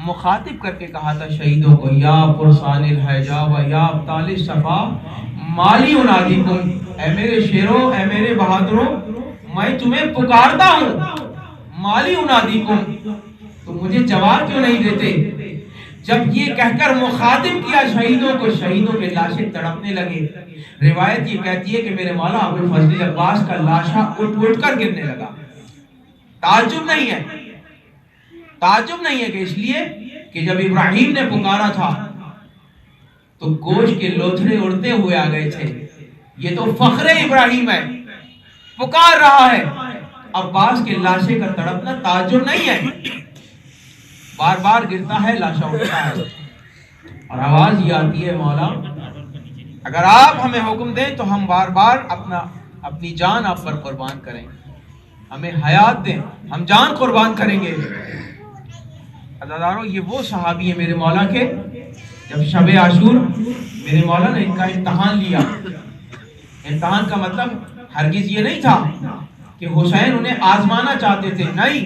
مخاطب کر کے کہا تھا شہیدوں کو یا پرسان الحجا و یا ابطال صفا مالی انادیکم. اے میرے شیروں اے میرے بہادروں میں تمہیں پکارتا ہوں. مالی انادیکم تو مجھے جواب کیوں نہیں دیتے؟ جب یہ کہہ کر مخاطب کیا شہیدوں کو شہیدوں کے لاشیں تڑپنے لگے. روایت یہ کہتی ہے کہ میرے مولا ابوالفضل عباس کا لاشا اٹھ کر گرنے لگا. تعجب نہیں ہے کہ اس لیے کہ جب ابراہیم نے پکارا تھا تو گوشت کے لوتھڑے اڑتے ہوئے آ گئے تھے. یہ تو فخر ابراہیم ہے. پکار رہا ہے عباس کے لاشے کا تڑپنا تعجب نہیں ہے. بار بار گرتا ہے لاشا اٹھتا ہے اور آواز یہ آتی ہے مولا اگر آپ ہمیں حکم دیں تو ہم بار بار اپنی جان آپ پر قربان کریں. ہمیں حیات دیں ہم جان قربان کریں گے. عزیزانو یہ وہ صحابی ہے میرے مولا کے جب شب عاشور میرے مولا نے ان کا امتحان لیا. امتحان کا مطلب ہرگز یہ نہیں تھا کہ حسین انہیں آزمانا چاہتے تھے. نہیں،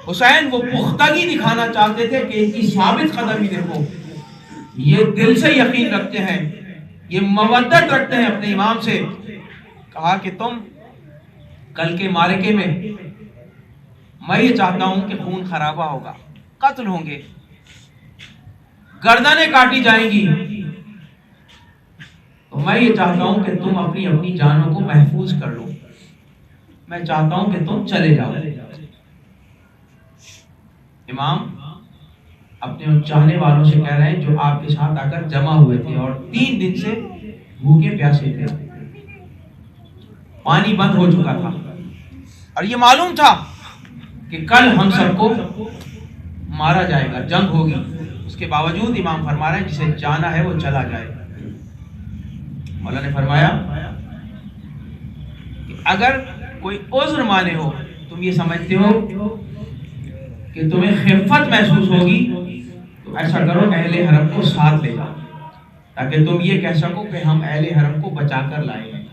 حسین وہ پختگی دکھانا چاہتے تھے کہ ان کی ثابت قدمی دیکھو. یہ دل سے یقین رکھتے ہیں، یہ مودت رکھتے ہیں اپنے امام سے. کہا کہ تم کل کے معرکے میں یہ چاہتا ہوں کہ خون خرابہ ہوگا، قتل ہوں گے، گردنیں کاٹی جائیں گی. تو میں یہ چاہتا ہوں کہ تم اپنی جانوں کو محفوظ کر لو. میں چاہتا ہوں کہ تم چلے جاؤ. امام اپنے ان چاہنے والوں سے کہہ رہے ہیں جو آپ کے ساتھ آ کر جمع ہوئے تھے اور 3 دن سے بھوکے پیاسے تھے. پانی بند ہو چکا تھا اور یہ معلوم تھا کہ کل ہم سب کو مارا جائے گا، جنگ ہوگی. اس کے باوجود امام فرما رہے ہیں جسے جانا ہے وہ چلا جائے. مولا نے فرمایا کہ اگر کوئی عذر مانے ہو، تم یہ سمجھتے ہو کہ تمہیں خفت محسوس ہوگی تو ایسا کرو اہل حرم کو ساتھ لے جاؤ تاکہ تم یہ کہہ سکو کہ ہم اہل حرم کو بچا کر لائے ہیں.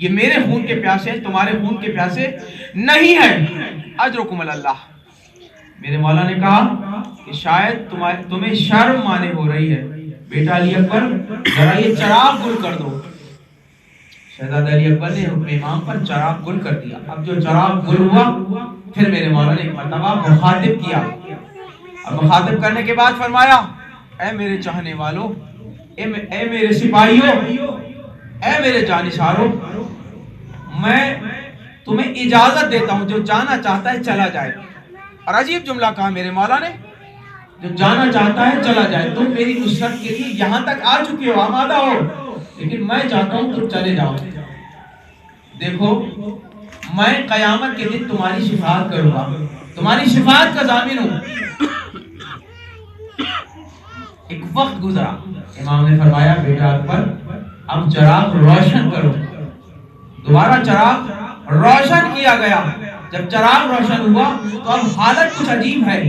یہ میرے خون کے پیاسے ہیں، تمہارے خون کے پیاسے نہیں ہیں. اجرکم اللہ. میرے مولا نے کہا کہ شاید تمہیں شرم مانے ہو رہی ہے. بیٹا علی اکبر ذرا یہ چراغ گل کر دو. شہزادہ علی اکبر نے حکم امام پر چراغ گل کر دیا. اب جو چراغ گل ہوا پھر میرے مولا نے ایک مرتبہ مخاطب کیا اور مخاطب کرنے کے بعد فرمایا اے میرے چاہنے والوں، اے میرے سپاہیوں، اے میرے جانثاروں، میں تمہیں اجازت دیتا ہوں جو جانا چاہتا ہے چلا جائے. اور عجیب جملہ کہا میرے مولا نے، جو جانا چاہتا ہے چلا جائے. تم میری نصرت کے لیے یہاں تک آ چکے ہو، آمادہ ہو، لیکن میں چاہتا ہوں تم چلے جاؤ. دیکھو میں قیامت کے دن تمہاری شفاعت کروں گا، تمہاری شفاعت کا ضامن ہوں. ایک وقت گزرا. امام نے فرمایا بیٹا اکبر اب چراغ روشن کرو. دوبارہ چراغ روشن کیا گیا. جب چراغ روشن ہوا تو اب حالت کچھ عجیب ہے.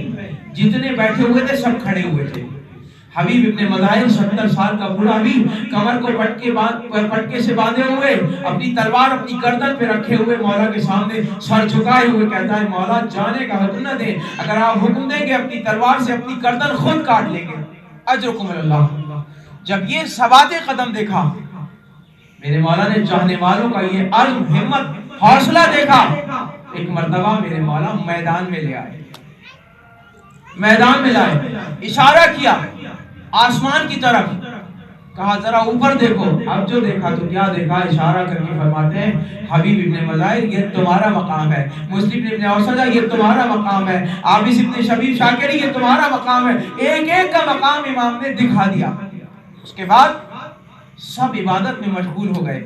جتنے بیٹھے ہوئے تھے سب کھڑے ہوئے تھے. حبیب ابن مظاہر 70 سال کا بوڑھا حبیب کمر کو پٹکے سے باندھے ہوئے، اپنی تلوار اپنی گردن پہ رکھے ہوئے مولا کے سامنے سر جھکائے ہوئے کہتا ہے مولا جانے کا حکم نہ دیں، اگر آپ حکم دیں گے اپنی تلوار سے اپنی گردن خود کاٹ لیں گے. اجرکم اللہ. جب یہ ثبات قدم دیکھا میرے مولا نے چاہنے والوں کا یہ عزم، ہمت، حوصلہ دیکھا. ایک مرتبہ میرے مولا میدان میں لے آئے، میدان میں لائے، اشارہ کیا آسمان کی طرف. کہا ذرا اوپر دیکھو. اب جو دیکھا تو کیا دیکھا, اشارہ کر کے فرماتے ہیں حبیب ابن مظاہر یہ تمہارا مقام ہے, مسلم ابن اوسجہ یہ تمہارا مقام ہے, عابس ابن شبیب شاکری یہ تمہارا مقام ہے. ایک ایک کا مقام امام نے دکھا دیا. اس کے بعد سب عبادت میں مشغول ہو گئے.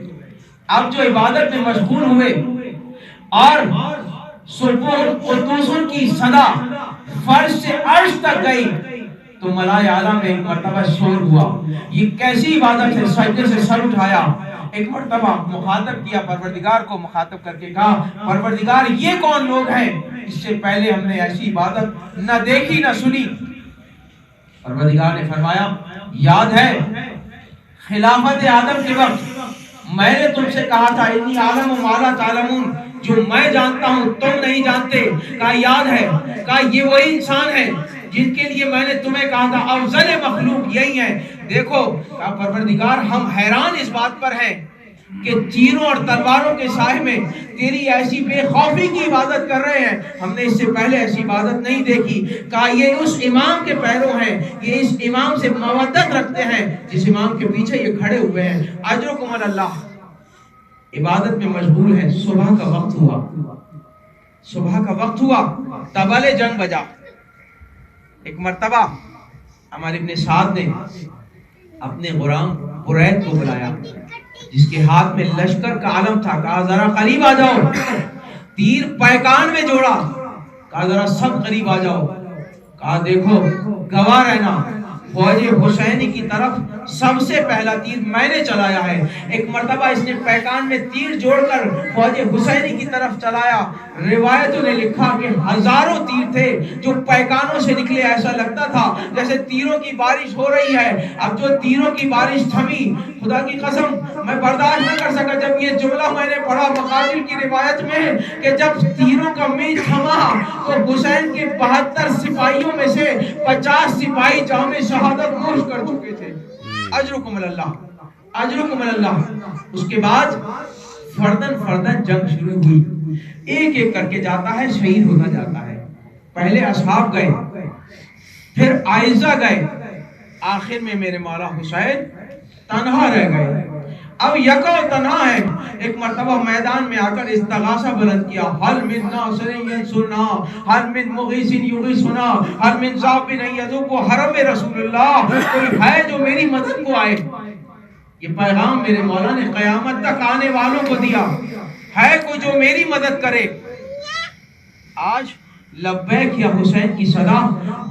اب جو عبادت میں مشغول ہوئے اور سبحان قدوسن کی صدا فرش سے عرش تک گئی تو ملائے اعلیٰ میں ایک مرتبہ شور ہوا. یہ کیسی عبادت ہے, سجدے سے سر اٹھایا, ایک مرتبہ مخاطب کیا پروردگار کو, مخاطب کر کے کہا پروردگار یہ کون لوگ ہیں, اس سے پہلے ہم نے ایسی عبادت نہ دیکھی نہ سنی. پروردگار نے فرمایا یاد ہے خلافت آدم کے وقت میں نے تم سے کہا تھا انی عالم ما لا تعلمون, جو میں جانتا ہوں تم نہیں جانتے. کہا یاد ہے, کہا یہ وہی انسان ہے جن کے لیے میں نے تمہیں کہا تھا افضل مخلوق یہی ہے. دیکھو کہا پروردگار ہم حیران اس بات پر ہیں کہ تیروں اور تلواروں کے سائے میں تیری ایسی بے خوفی کی عبادت کر رہے ہیں, ہم نے اس سے پہلے ایسی عبادت نہیں دیکھی. کہا یہ اس امام کے پیروں ہیں, یہ اس امام سے مودت رکھتے ہیں جس امام کے پیچھے یہ کھڑے ہوئے ہیں. اجرکم اللہ. عبادت میں مشغول ہیں. صبح کا وقت ہوا, صبح کا وقت ہوا, طبل جنگ بجا. ایک مرتبہ ہمارے ابن سعد نے اپنے غلام برید کو بلایا جس کے ہاتھ میں لشکر کا علم تھا. کہا ذرا قریب آ جاؤ. تیر پیکان میں جوڑا. کہا ذرا سب قریب آ جاؤ. کہا دیکھو گواہ رہنا فوج حسینی کی طرف سب سے پہلا تیر میں نے چلایا ہے. ایک مرتبہ اس نے پیکان میں تیر جوڑ کر فوج حسینی کی طرف چلایا. روایتوں نے لکھا کہ ہزاروں تیر تھے جو پیکانوں سے نکلے, ایسا لگتا تھا جیسے تیروں کی بارش ہو رہی ہے. اب جو تیروں کی بارش تھمی, خدا کی قسم میں برداشت نہ کر سکا جب یہ جملہ میں نے پڑھا مقاتل کی روایت میں کہ جب تیروں کا میچ تھما تو حسین کے 72 سپاہیوں میں سے 50 سپاہی جام شہادت نوش کر چکے تھے. اجرکم اللہ, اجرکم اللہ. اس کے بعد فردن فردن جنگ شروع ہوئی. ایک ایک کر کے جاتا ہے, شہید ہوتا جاتا ہے. پہلے اصحاب گئے, پھر آئزہ گئے, آخر میں میرے مولا حسین تنہا رہ گئے. اب یکا تنہا ہے. ایک مرتبہ میدان میں آ کر استغاثہ بلند کیا. حل من ناصر ینصرنا, حل من مغیث یغیثنا, حل من ذاب یذوب حرم رسول اللہ, کوئی ہے جو میری مدد کو آئے. یہ پیغام میرے مولا نے قیامت تک آنے والوں کو دیا, ہے کوئی جو میری مدد کرے. آج لبیک یا حسین کی صدا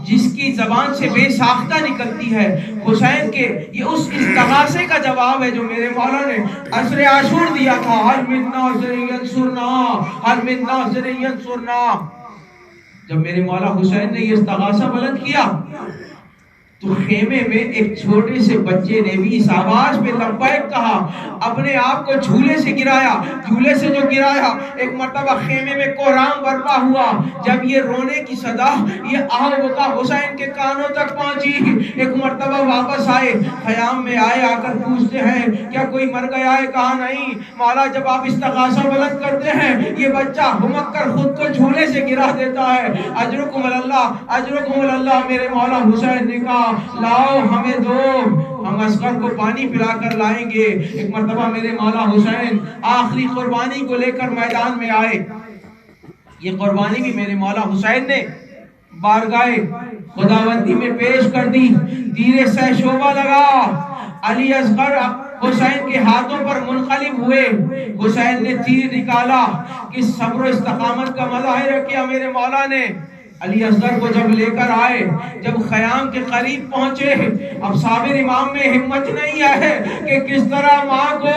جس کی زبان سے بے ساختہ نکلتی ہے, حسین کے یہ اس استغاثے کا جواب ہے جو میرے مولا نے عصر عاشور دیا تھا. حل من ناصر ینصرنا, حل من ناصر ینصرنا. جب میرے مولا حسین نے یہ استغاثہ بلند کیا تو خیمے میں ایک چھوٹے سے بچے نے بھی اس آواز پہ لبیک کہا, اپنے آپ کو جھولے سے گرایا. جھولے سے جو گرایا, ایک مرتبہ خیمے میں کوہرام برپا ہوا. جب یہ رونے کی صدا, یہ آہ بکا حسین کے کانوں تک پہنچی. ایک مرتبہ واپس آئے, خیام میں آئے, آ کر پوچھتے ہیں کیا کوئی مر گیا ہے. کہا نہیں مولا, جب آپ استغاثہ بلند کرتے ہیں یہ بچہ ہمک کر خود کو جھولے سے گرا دیتا ہے. اجرکم اللہ, اجرکم اللہ. میرے مولا حسین نے کہا لاؤ ہمیں دو, ہم اصغر کو پانی پلا کر لائیں گے. ایک مرتبہ میرے مولا حسین آخری قربانی کو لے کر میدان میں آئے. یہ قربانی بھی میرے مولا حسین نے بارگاہ خداوندی میں پیش کر دی. تیر سہ شعبہ لگا, علی اصغر حسین کے ہاتھوں پر منقلب ہوئے. حسین نے تیر نکالا. کس صبر و استقامت کا مظاہرہ کیا میرے مولا نے. علی اصغر کو جب لے کر آئے, جب خیام کے قریب پہنچے, اب صابر امام میں ہمت نہیں ہے کہ کس طرح ماں کو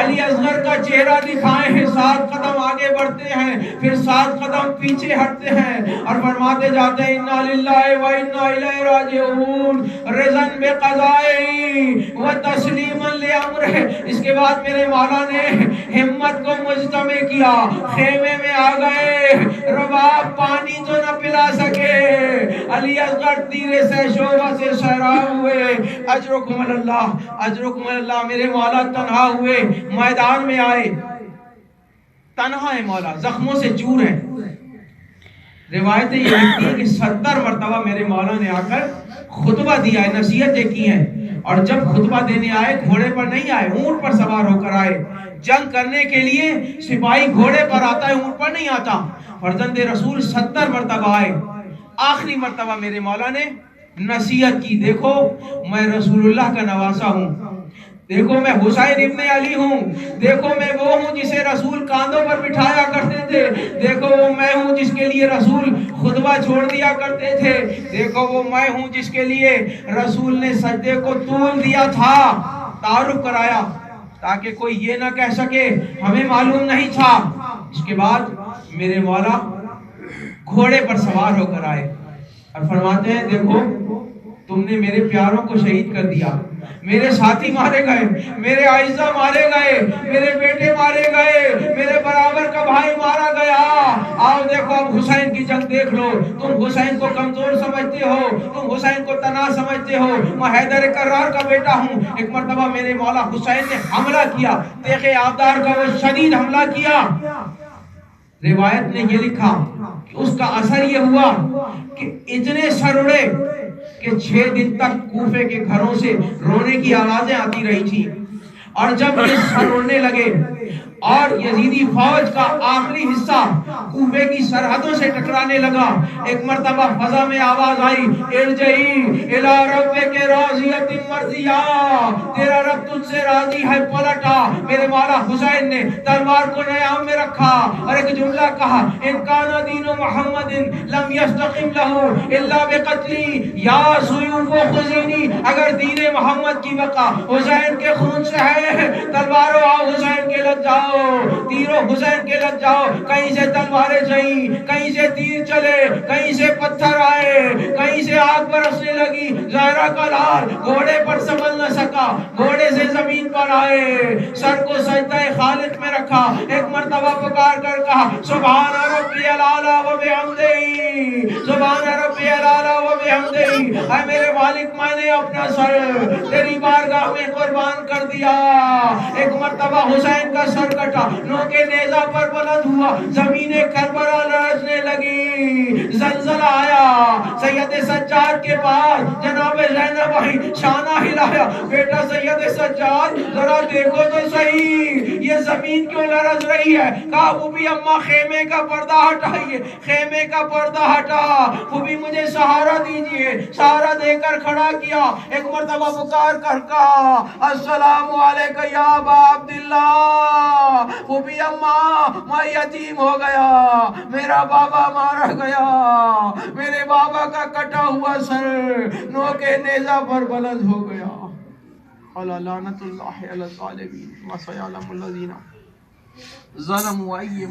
علی اصغر کا چہرہ دکھائے ہیں. 7 قدم آگے بڑھتے ہیں, پھر 7 قدم پیچھے ہٹتے ہیں اور فرماتے جاتے ہیں انا للہ و انا الیہ راجعون, رضاً بقضائہ و تسلیما لامرہ. اس کے بعد میرے مولا نے ہمت کو مجتمع کیا, خیمے میں آ گئے. رباب پانی جو نہ پلا سکے, علی اصغر تیر سے شعبہ سے سیراب ہوئے. اجرکم اللہ, اجرکم اللہ. میرے مولا تنہا ہوئے, میدان میں آئے, تنہا ہے مولا, زخموں سے چور ہے. روایتیں یہ لکھتی ہیں کہ 70 مرتبہ میرے مولا نے آ کر خطبہ دیا ہے, نصیحتیں کی ہیں. اور جب خطبہ دینے آئے گھوڑے پر نہیں آئے، اونٹ پر سوار ہو کر آئے۔ جنگ کرنے کے لیے سپاہی گھوڑے پر آتا ہے، اونٹ پر نہیں آتا۔ فرزند رسول 70 مرتبہ آئے، آخری مرتبہ میرے مولا نے نصیحت کی، دیکھو میں رسول اللہ کا نواسا ہوں، دیکھو میں حسین ابن علی ہوں، دیکھو میں وہ ہوں جسے رسول کاندھوں پر بٹھایا کرتے تھے، دیکھو وہ میں ہوں جس کے لیے رسول خطبہ چھوڑ دیا کرتے تھے، دیکھو وہ میں ہوں جس کے لیے رسول نے سجدے کو طول دیا تھا۔ تعارف کرایا تاکہ کوئی یہ نہ کہہ سکے ہمیں معلوم نہیں تھا۔ اس کے بعد میرے مولا گھوڑے پر سوار ہو کر آئے اور فرماتے ہیں دیکھو تم نے میرے پیاروں کو شہید کر دیا، میرے ساتھی مارے گئے، میرے اعزا مارے گئے، میرے بیٹے مارے گئے، میرے برابر کا بھائی مارا گیا، آؤ دیکھو اب حسین کی جنگ دیکھ لو، تم حسین کو کمزور سمجھتے ہو، تم حسین کو تنا سمجھتے ہو، میں حیدر کرار کا بیٹا ہوں۔ ایک مرتبہ میرے مولا حسین نے حملہ کیا، تیغ آبدار کا وہ شدید حملہ کیا۔ روایت نے یہ لکھا کہ اس کا اثر یہ ہوا کہ اتنے سر اڑے کہ 6 دن تک کوفے کے گھروں سے رونے کی آوازیں آتی رہی تھی، اور جب یہ سر اڑنے لگے اور یزیدی فوج کا آخری حصہ کوفے کی سرحدوں سے ٹکرانے لگا، ایک مرتبہ فضا میں آواز آئی، ارجعی الی ربک راضیۃ مرضیہ، تیرا رب تجھ سے راضی ہے، پلٹا۔ میرے مولا حسین نے تلوار کو نیام میں رکھا اور ایک جملہ کہا، ان کان دین محمد لم یستقم لہ الا بقتلی یا سیوف خزینی، اگر دین محمد کی بقا حسین کے خون سے ہے، تلواروں آؤ حسین کے لگ جاؤ، تیروں حسین کے لگ جاؤ۔ کہیں سے تلواریں چلیں، کہیں سے تیر چلے، کہیں سے پتھر آئے، کہیں سے آگ برسنے لگی، زہرا کا لال گھوڑے پر سنبھل نہ سکا، گھوڑے سے زمین پر آئے، سر کو سجدہ خالق میں رکھا، ایک مرتبہ پکار کر کہا، سبحان ربی الاعلی و بحمدہ، سبحان ربی الاعلی و بحمدہ، اے میرے مالک میں نے اپنا سر تیری بارگاہ میں قربان کر دیا۔ ایک مرتبہ حسین کا سر کٹا، نوکے نیزہ پر بلند ہوا، زمین کربلا لرزنے لگی، زلزلہ آیا، سید سجاد کے پاس جناب زینب آئی، شانہ ہلایا، بیٹا سید سجاد ذرا دیکھو تو صحیح یہ زمین کیوں لرز رہی ہے؟ کہا پھوپھی اماں خیمے کا پردہ ہٹائیے، خیمے کا پردہ ہٹا، پھوپھی مجھے سہارا دیجئے، سہارا دے کر کھڑا کیا، ایک مرتبہ پکار کر کہا، السلام علیکہ یا ابا عبداللہ، پھوپھی اماں میں یتیم ہو گیا، میرا بابا مارا گیا، میرے بابا کا کٹا ہوا سر نوکے نیزہ پر بلند ہو گیا۔ قال لعنت اللہ علی الظالمین وسیعلم الذین ظلموا ای